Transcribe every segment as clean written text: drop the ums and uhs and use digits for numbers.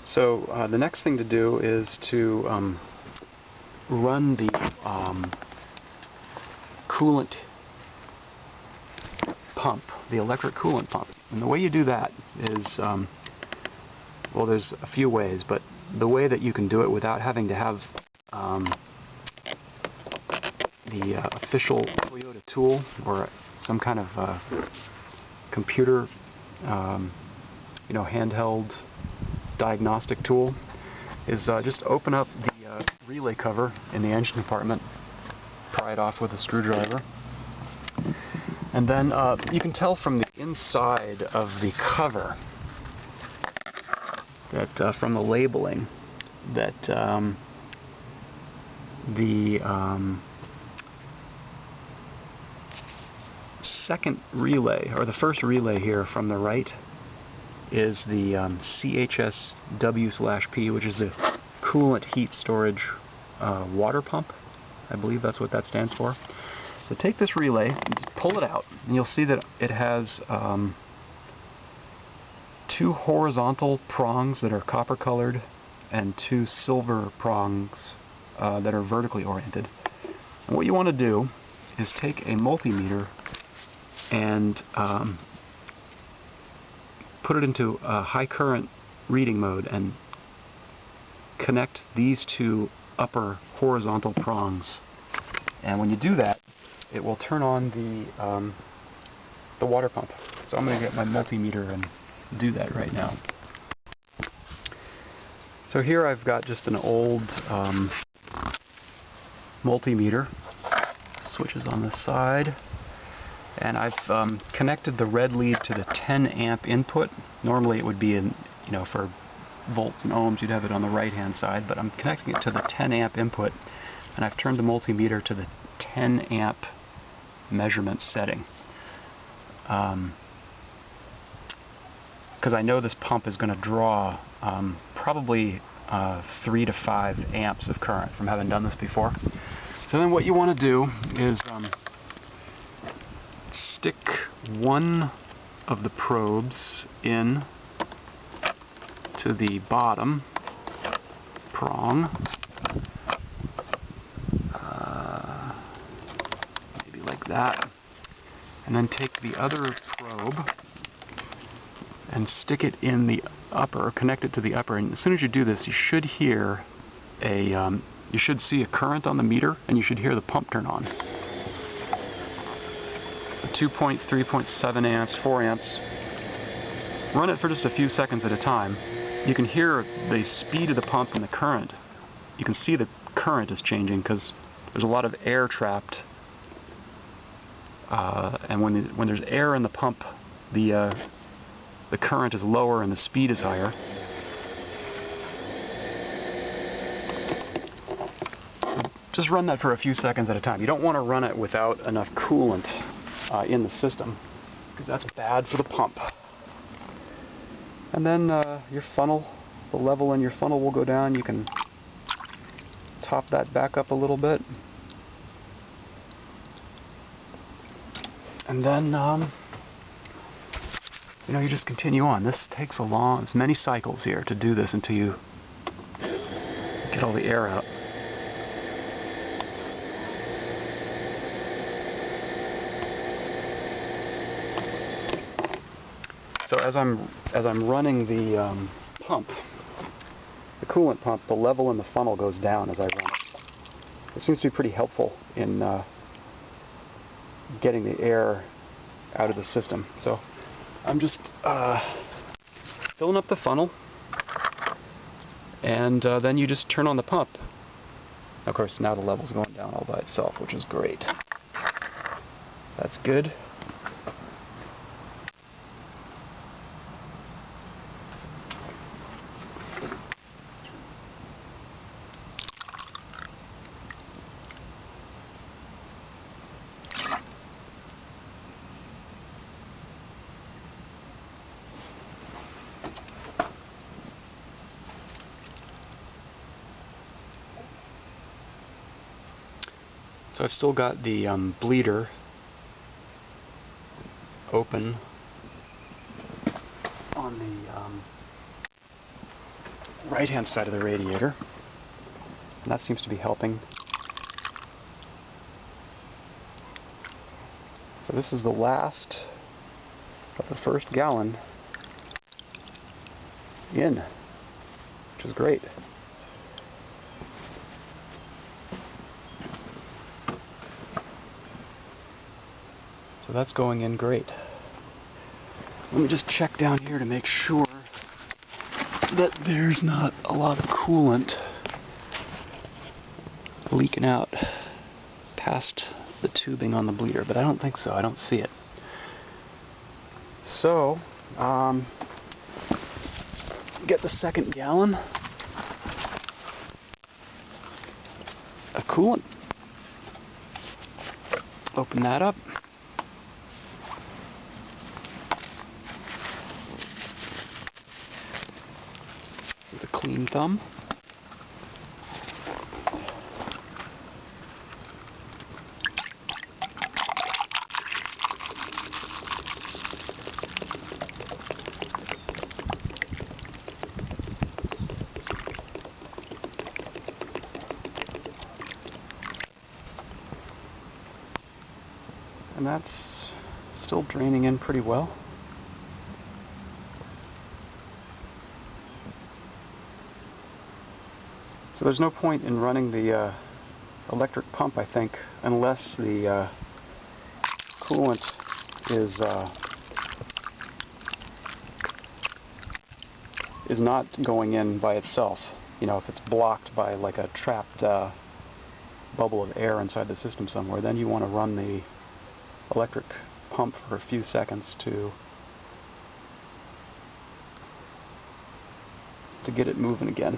So the next thing to do is to run the coolant pump, the electric coolant pump. And the way you do that is, well, there's a few ways, but the way that you can do it without having to have the official Toyota tool or some kind of computer, handheld diagnostic tool, is just open up the relay cover in the engine compartment, pry it off with a screwdriver, and then you can tell from the inside of the cover that from the labeling that the second relay, or the first relay here from the right, is the CHSW/P, which is the coolant heat storage water pump. I believe that's what that stands for. So take this relay and just pull it out, and you'll see that it has two horizontal prongs that are copper colored and two silver prongs that are vertically oriented. And what you want to do is take a multimeter and put it into a high current reading mode and connect these two upper horizontal prongs. And when you do that, it will turn on the water pump. So I'm going to get my multimeter and do that right now. So here I've got just an old multimeter. Switch is on the side. And I've connected the red lead to the 10 amp input. Normally it would be in, for volts and ohms, you'd have it on the right hand side, but I'm connecting it to the 10 amp input, and I've turned the multimeter to the 10 amp measurement setting. Because I know this pump is going to draw probably 3 to 5 amps of current from having done this before. So then what you want to do is stick one of the probes in to the bottom prong, maybe like that, and then take the other probe and stick it in the upper, connect it to the upper, and as soon as you do this, you should hear you should see a current on the meter, and you should hear the pump turn on. 2.3.7 amps, 4 amps. Run it for just a few seconds at a time. You can hear the speed of the pump and the current. You can see the current is changing because there's a lot of air trapped. And when there's air in the pump, the current is lower and the speed is higher. So just run that for a few seconds at a time. You don't want to run it without enough coolant in the system, because that's bad for the pump. And then your funnel, the level in your funnel will go down. You can top that back up a little bit. And then you just continue on. This takes it's many cycles here to do this until you get all the air out. So as I'm running the pump, the coolant pump, the level in the funnel goes down as I run it. It seems to be pretty helpful in getting the air out of the system. So I'm just filling up the funnel, and then you just turn on the pump. Of course, now the level's going down all by itself, which is great. That's good. So I've still got the bleeder open on the right-hand side of the radiator, and that seems to be helping. So this is the last of the first gallon in, which is great. So that's going in great. Let me just check down here to make sure that there's not a lot of coolant leaking out past the tubing on the bleeder, but I don't think so. I don't see it. So, get the second gallon of coolant. Open that up. With a clean thumb. And that's still draining in pretty well. So there's no point in running the electric pump, I think, unless the coolant is not going in by itself. You know, if it's blocked by like a trapped bubble of air inside the system somewhere, then you want to run the electric pump for a few seconds to get it moving again.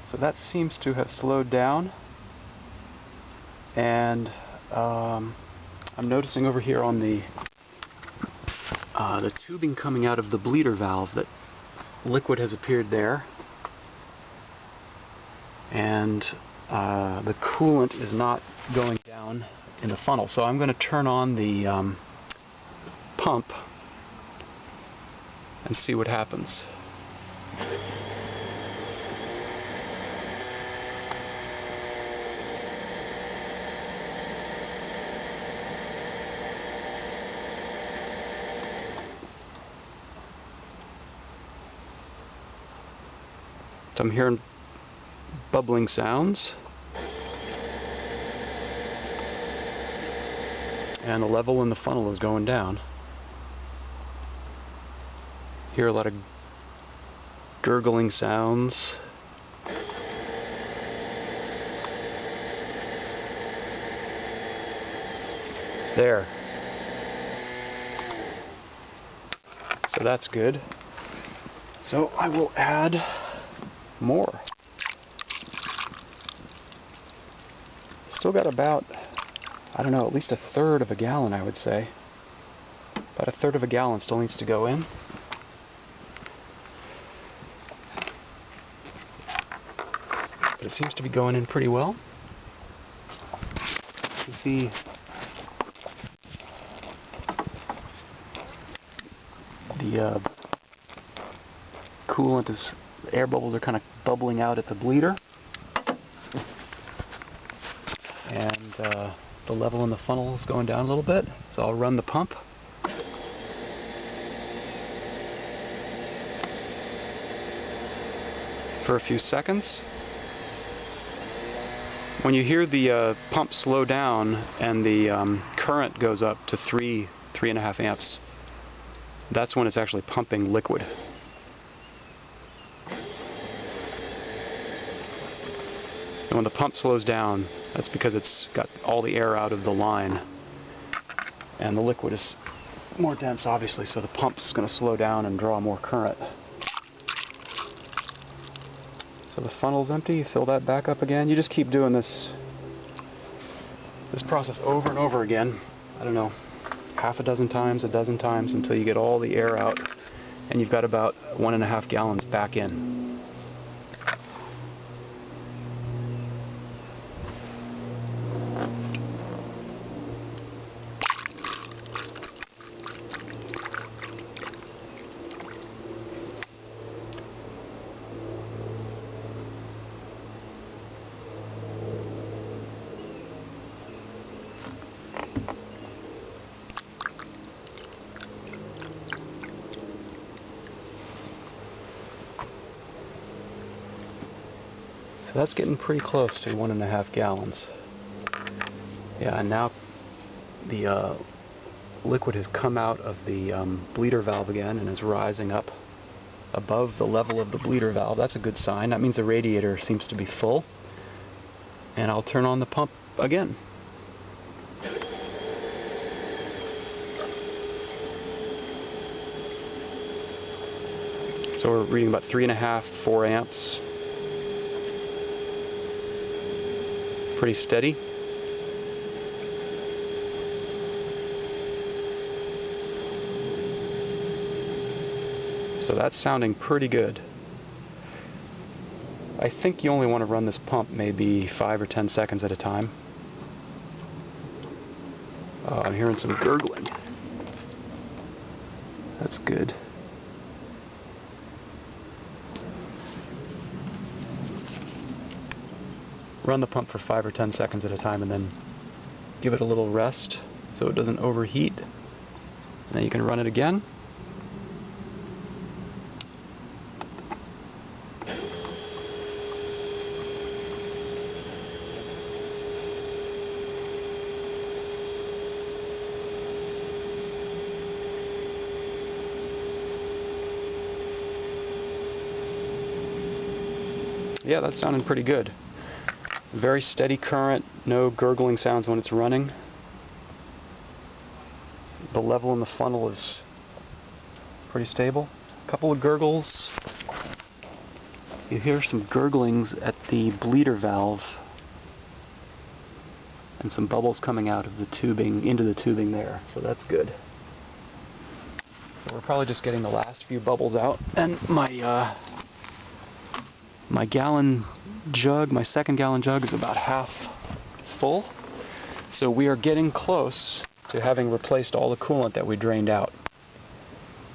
So that seems to have slowed down, and I'm noticing over here on the tubing coming out of the bleeder valve that liquid has appeared there, and the coolant is not going down in the funnel. So I'm going to turn on the pump and see what happens. So I'm hearing bubbling sounds, and the level in the funnel is going down. Hear a lot of gurgling sounds. There. So that's good. So I will add more. Still got about, I don't know, at least a third of a gallon, I would say. About a third of a gallon still needs to go in. But it seems to be going in pretty well. You can see the coolant is, the air bubbles are kind of bubbling out at the bleeder. And the level in the funnel is going down a little bit, so I'll run the pump. For a few seconds. When you hear the pump slow down and the current goes up to 3.5 amps, that's when it's actually pumping liquid. And when the pump slows down, that's because it's got all the air out of the line. And the liquid is more dense, obviously, so the pump's going to slow down and draw more current. So the funnel's empty, you fill that back up again. You just keep doing this process over and over again. I don't know, half a dozen times, a dozen times, until you get all the air out, and you've got about 1.5 gallons back in. that's getting pretty close to 1.5 gallons. Yeah, and now the liquid has come out of the bleeder valve again and is rising up above the level of the bleeder valve. That's a good sign. That means the radiator seems to be full. And I'll turn on the pump again. So we're reading about 3.5, 4 amps. Pretty steady. So that's sounding pretty good. I think you only want to run this pump maybe 5 or 10 seconds at a time. I'm hearing some gurgling. That's good. Run the pump for 5 or 10 seconds at a time and then give it a little rest so it doesn't overheat. And then you can run it again. Yeah, that's sounding pretty good. Very steady current, no gurgling sounds when it's running. The level in the funnel is pretty stable. A couple of gurgles. You hear some gurglings at the bleeder valve and some bubbles coming out of the tubing, into the tubing there, so that's good. So we're probably just getting the last few bubbles out, and my gallon jug, my 2nd gallon jug, is about half full. So we are getting close to having replaced all the coolant that we drained out.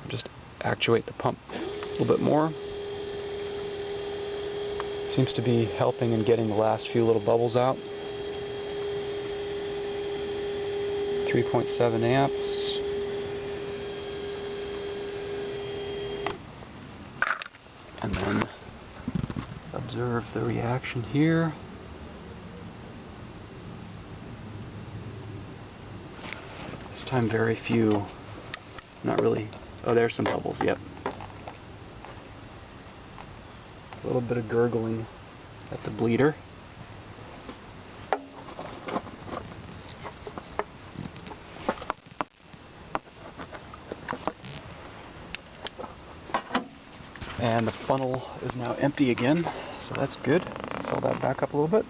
Just actuate the pump a little bit more. Seems to be helping in getting the last few little bubbles out. 3.7 amps. And then observe the reaction here. This time very few, not really, oh there's some bubbles, yep. A little bit of gurgling at the bleeder. And the funnel is now empty again, so that's good. Fill that back up a little bit.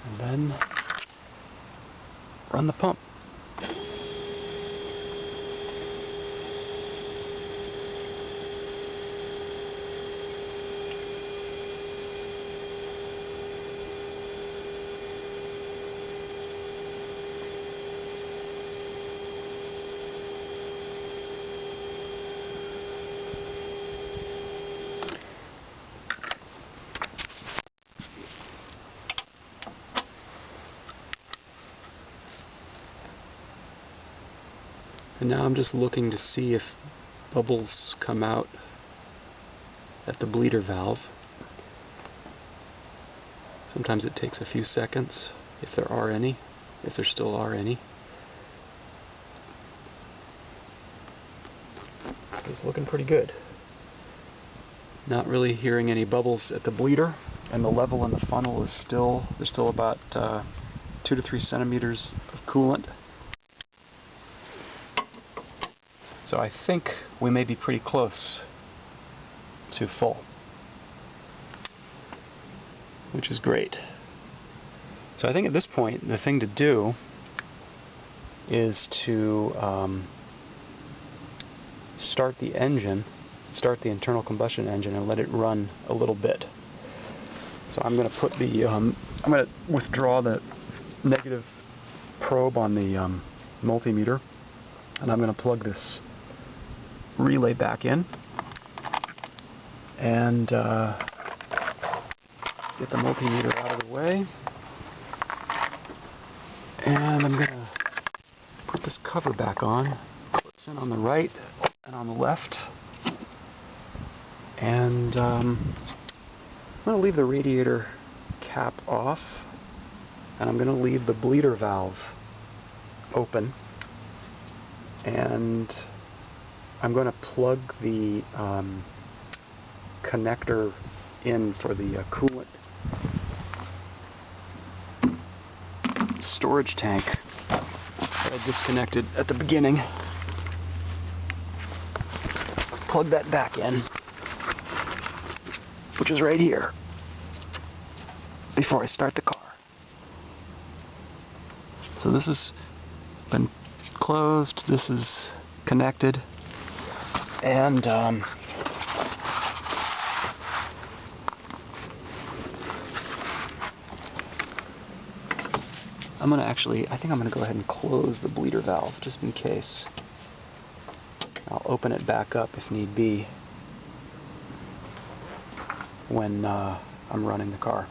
And then run the pump. And now I'm just looking to see if bubbles come out at the bleeder valve. Sometimes it takes a few seconds, if there are any, if there still are any. It's looking pretty good. Not really hearing any bubbles at the bleeder, and the level in the funnel is still, there's still about 2 to 3 centimeters of coolant. So I think we may be pretty close to full, which is great. So I think at this point the thing to do is to start the engine, start the internal combustion engine, and let it run a little bit. So I'm going to put the I'm going to withdraw the negative probe on the multimeter, and I'm going to plug this relay back in and get the multimeter out of the way, and I'm going to put this cover back on, And on the right and on the left. And I'm going to leave the radiator cap off, and I'm going to leave the bleeder valve open, and I'm going to plug the connector in for the coolant storage tank that I disconnected at the beginning. Plug that back in, which is right here, before I start the car. So this has been closed, this is connected, and I think I'm going to go ahead and close the bleeder valve just in case. I'll open it back up if need be when I'm running the car.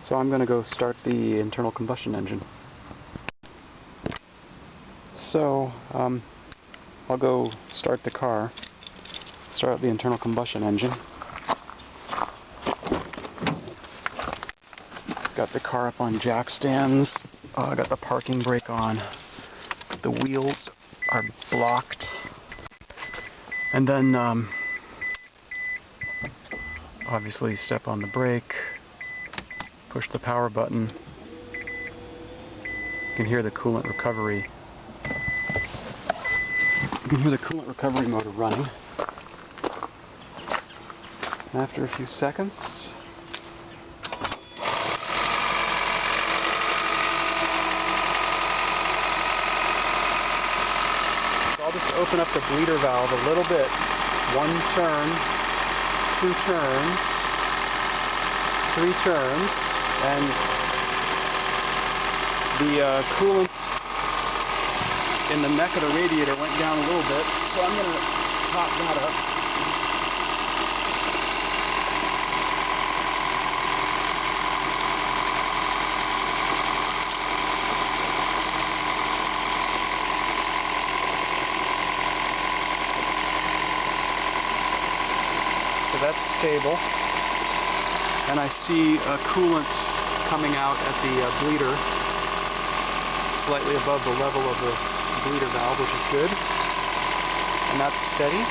So I'm going to go start the internal combustion engine. So I'll go start the car, start the internal combustion engine. Got the car up on jack stands. I got the parking brake on. The wheels are blocked. And then obviously step on the brake, push the power button. You can hear the coolant recovery. You can hear the coolant recovery motor running. And after a few seconds, I'll just open up the bleeder valve a little bit. One turn, 2 turns, 3 turns, and the coolant in the neck of the radiator went down a little bit, so I'm going to top that up. So that's stable, and I see coolant coming out at the bleeder, slightly above the level of the bleeder valve, which is good, and that's steady.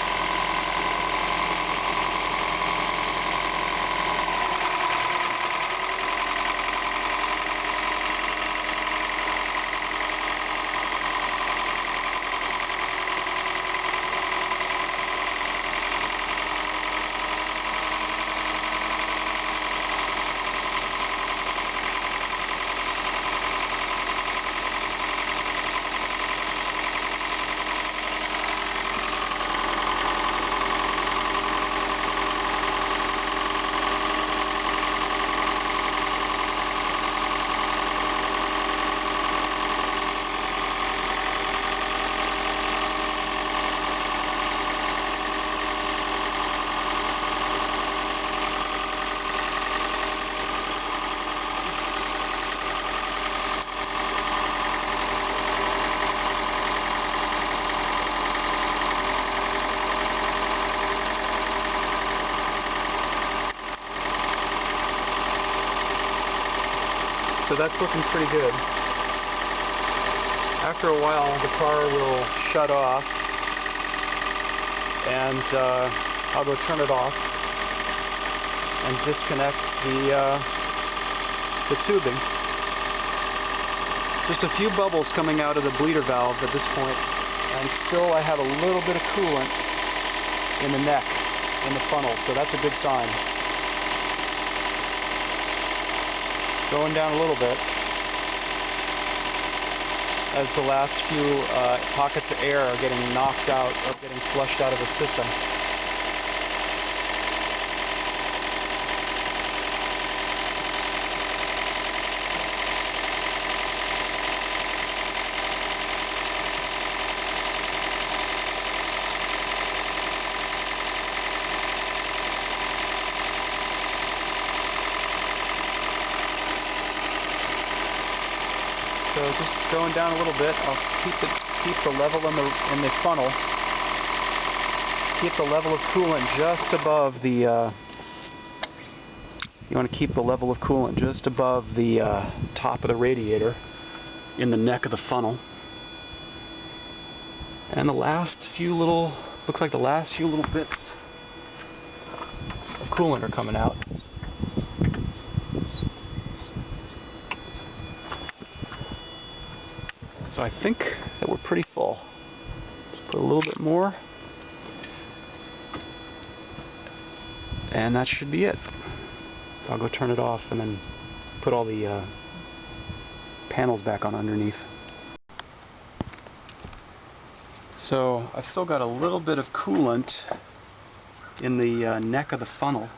So that's looking pretty good. After a while, the car will shut off, and I'll go turn it off and disconnect the tubing. Just a few bubbles coming out of the bleeder valve at this point, and still I have a little bit of coolant in the neck, in the funnel, so that's a good sign. Going down a little bit as the last few pockets of air are getting knocked out or getting flushed out of the system. So just going down a little bit. I'll keep it keep the level in the funnel. Keep the level of coolant just above the. You want to keep the level of coolant just above the top of the radiator in the neck of the funnel. And the last few little, looks like the last few little bits of coolant are coming out. So I think that we're pretty full. Just put a little bit more. And that should be it. So I'll go turn it off and then put all the panels back on underneath. So I've still got a little bit of coolant in the neck of the funnel.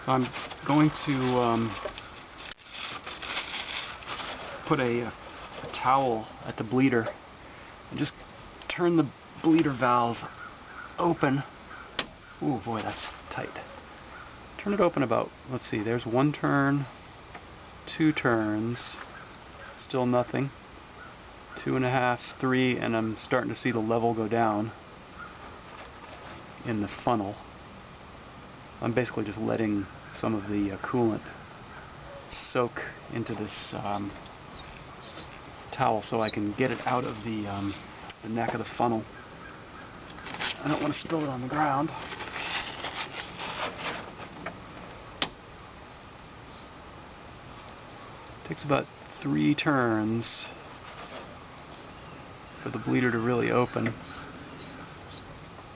So I'm going to put a towel at the bleeder and just turn the bleeder valve open. Oh boy, that's tight. Turn it open about, let's see, there's one turn, 2 turns, still nothing, 2.5, 3, and I'm starting to see the level go down in the funnel. I'm basically just letting some of the coolant soak into this towel so I can get it out of the neck of the funnel. I don't want to spill it on the ground. Takes about 3 turns for the bleeder to really open.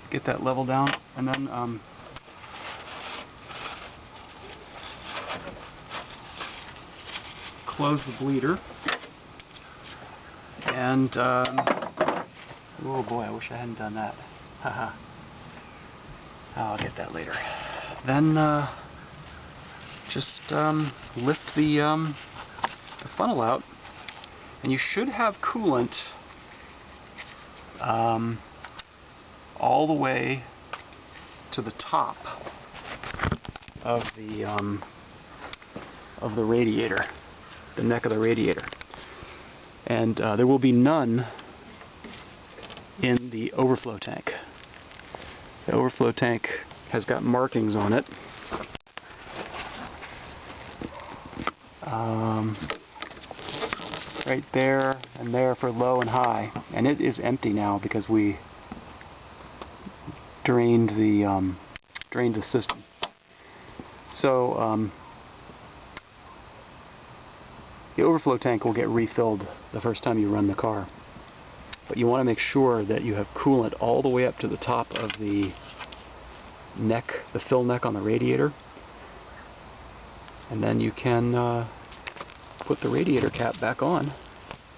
Get that level down, and then close the bleeder. And oh boy, I wish I hadn't done that. Haha. I'll get that later. Then just lift the funnel out, and you should have coolant all the way to the top of the radiator, the neck of the radiator, and there will be none in the overflow tank. The overflow tank has got markings on it. Right there and there for low and high, and it is empty now because we drained the system. So the overflow tank will get refilled the first time you run the car, but you want to make sure that you have coolant all the way up to the top of the neck, the fill neck on the radiator, and then you can put the radiator cap back on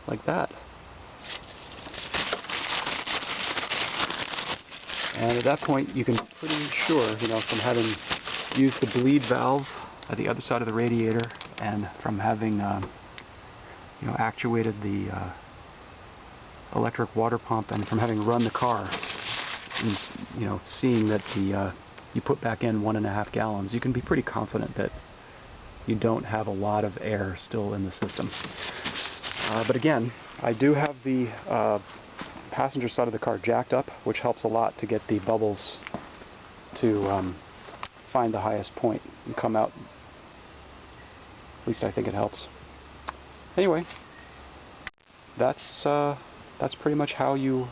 like that. And at that point you can be pretty sure, you know, from having used the bleed valve at the other side of the radiator and from having you know, actuated the electric water pump and from having run the car and, you know, seeing that the you put back in 1.5 gallons, you can be pretty confident that you don't have a lot of air still in the system. But again, I do have the passenger side of the car jacked up, which helps a lot to get the bubbles to find the highest point and come out. At least I think it helps. Anyway, that's pretty much how you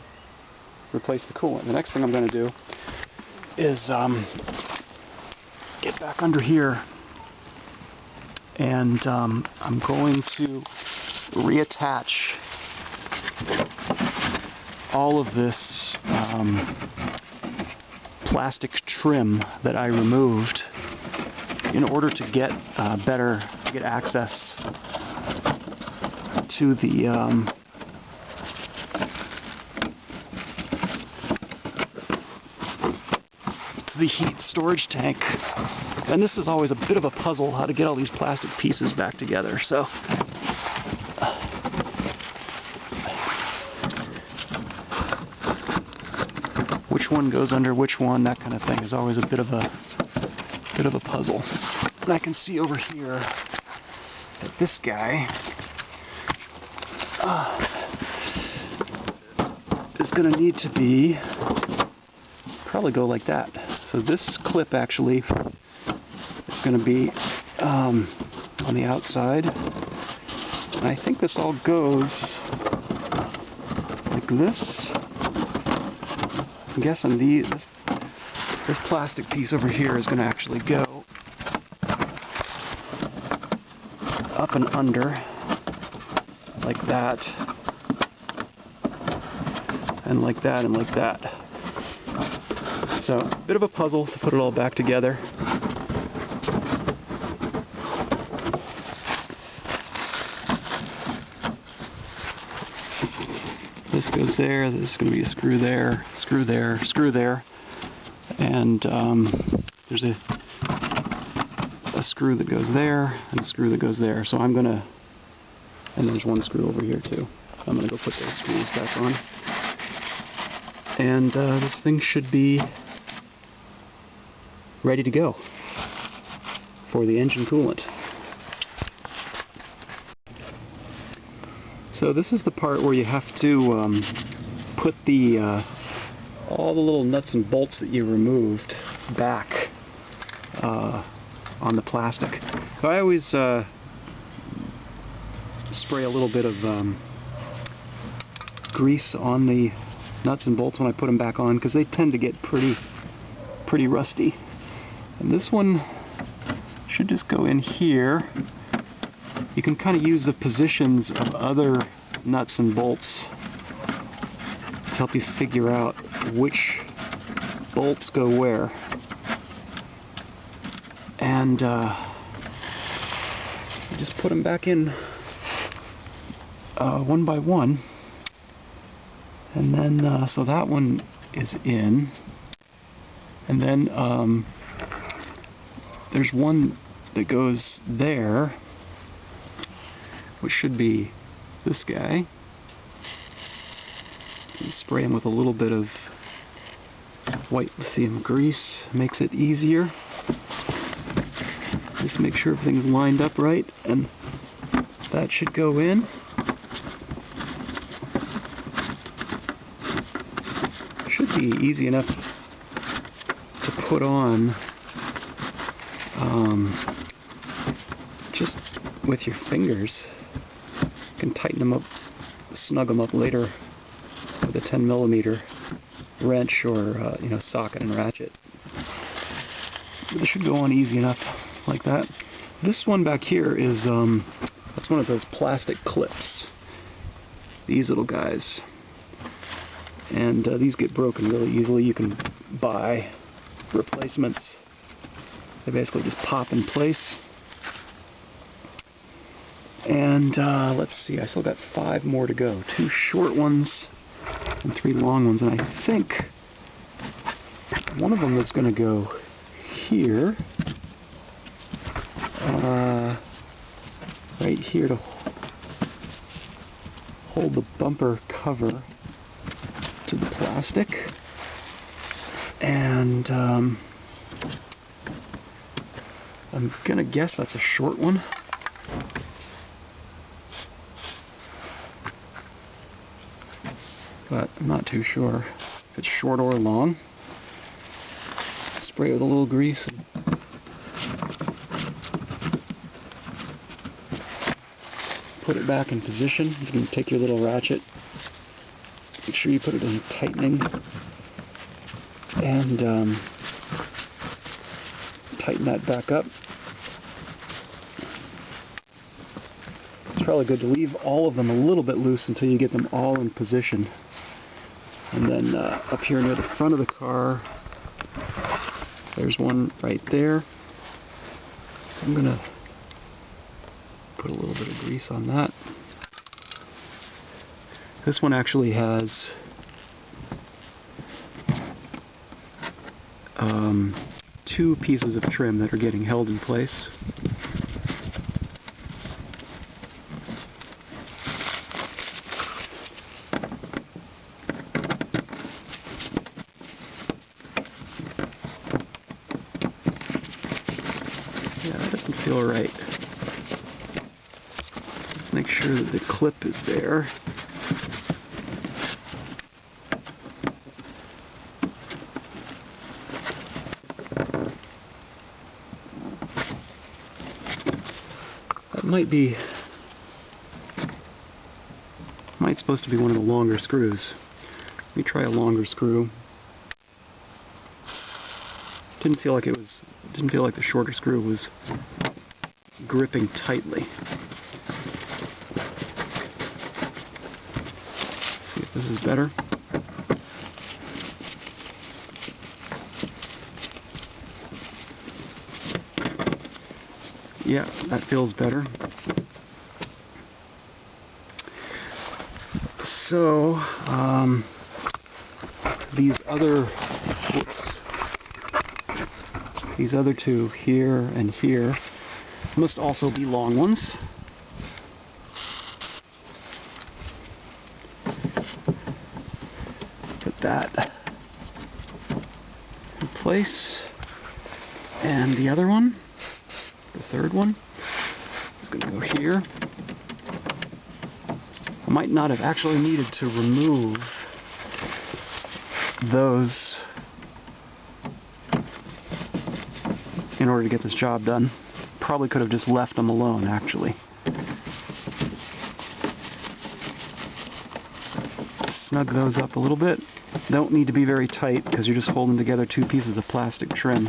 replace the coolant. The next thing I'm going to do is get back under here, and I'm going to reattach all of this plastic trim that I removed in order to get get access to the heat storage tank. And this is always a bit of a puzzle, how to get all these plastic pieces back together. So which one goes under which one, that kind of thing is always a bit of a puzzle. And I can see over here that this guy going to need to be, probably go like that. So this clip actually is going to be on the outside. And I think this all goes like this. I'm guessing this plastic piece over here is going to actually go up and under like that, and like that, and like that. So, a bit of a puzzle to put it all back together. This goes there, this is going to be a screw there, screw there, screw there, and there's a screw that goes there, and a screw that goes there. So I'm going to, and there's one screw over here too. I'm going to go put those screws back on. And this thing should be ready to go for the engine coolant. So this is the part where you have to put the all the little nuts and bolts that you removed back on the plastic. So I always spray a little bit of grease on the nuts and bolts when I put them back on, because they tend to get pretty rusty. And this one should just go in here. You can kind of use the positions of other nuts and bolts to help you figure out which bolts go where. And you just put them back in one by one. And then, so that one is in. And then there's one that goes there, which should be this guy. And spray him with a little bit of white lithium grease, makes it easier. Just make sure everything's lined up right, and that should go in. Should be easy enough to put on just with your fingers. You can tighten them up, snug them up later with a 10mm wrench or socket and ratchet. But this should go on easy enough like that. This one back here is that's one of those plastic clips. These little guys. And these get broken really easily. You can buy replacements. They basically just pop in place. And let's see, I still got 5 more to go. 2 short ones and 3 long ones. And I think one of them is going to go here. Right here to hold the bumper cover to the plastic. And I'm gonna guess that's a short one. But I'm not too sure if it's short or long. Spray it with a little grease and put it back in position. You can take your little ratchet, make sure you put it in tightening, and tighten that back up. It's probably good to leave all of them a little bit loose until you get them all in position. And then up here near the front of the car, there's one right there. I'm gonna put a little bit of grease on that. This one actually has two pieces of trim that are getting held in place. Yeah, that doesn't feel right. Let's make sure that the clip is there. might supposed to be one of the longer screws. Let me try a longer screw. Didn't feel like the shorter screw was gripping tightly. Let's see if this is better. Yeah, that feels better. So, these other two here and here must also be long ones. Put that in place. And the other one, the third one, is going to go here. I might not have actually needed to remove those in order to get this job done. Probably could have just left them alone, actually. Snug those up a little bit. Don't need to be very tight because you're just holding together two pieces of plastic trim.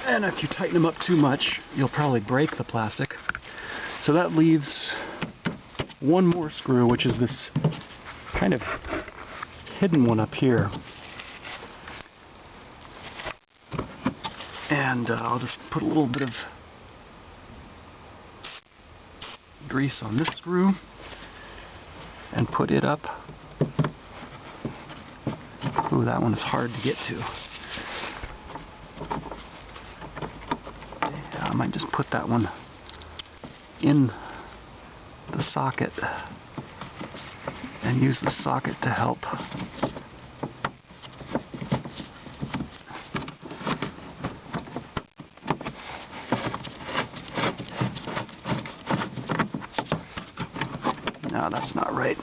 And if you tighten them up too much, you'll probably break the plastic. So that leaves one more screw, which is this kind of hidden one up here. And I'll just put a little bit of grease on this screw and put it up. Ooh, that one is hard to get to. Yeah, I might just put that one in the socket and use the socket to help. No, that's not right.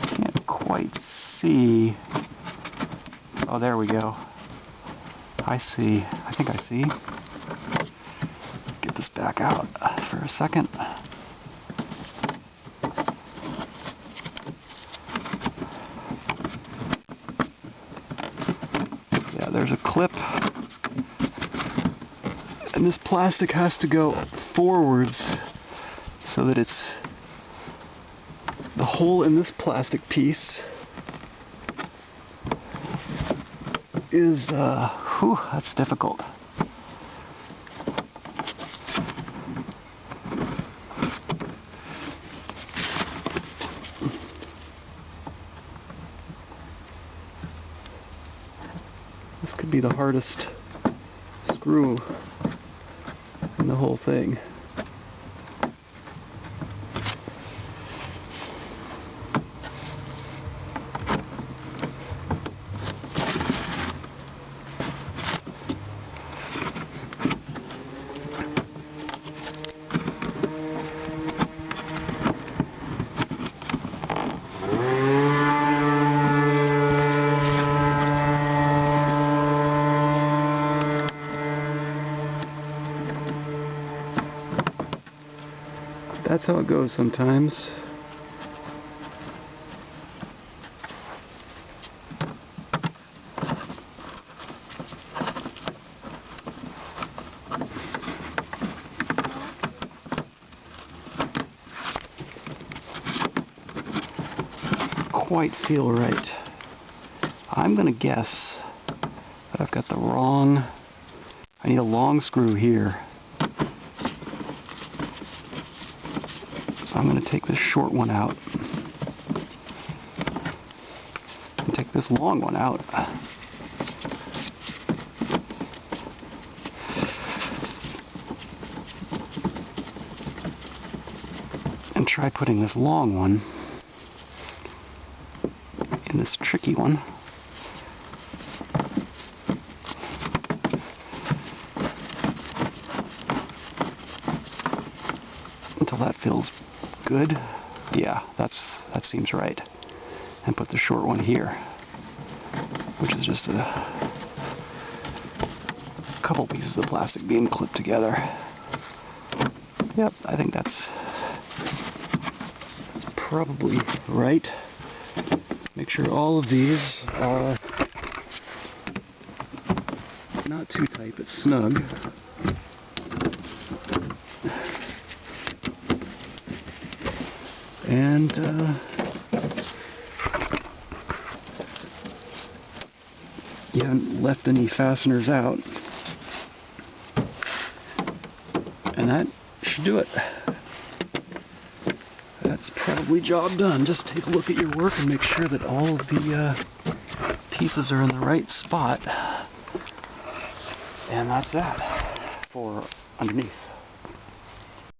Can't quite see. Oh, there we go. I see. I think I see. Get this back out for a second. Yeah, there's a clip. And this plastic has to go forwards so that it's the hole in this plastic piece is, whew, that's difficult. This could be the hardest screw in the whole thing. That's how it goes sometimes. Quite feel right. I'm gonna guess that I've got the wrong. I need a long screw here. So I'm going to take this short one out and take this long one out. And try putting this long one in this tricky one. Until that feels good. Yeah, that seems right. And put the short one here, which is just a couple pieces of plastic being clipped together. Yep, I think that's probably right. Make sure all of these are not too tight, but snug. And you haven't left any fasteners out. And that should do it. That's probably job done. Just take a look at your work and make sure that all of the pieces are in the right spot. And that's that for underneath.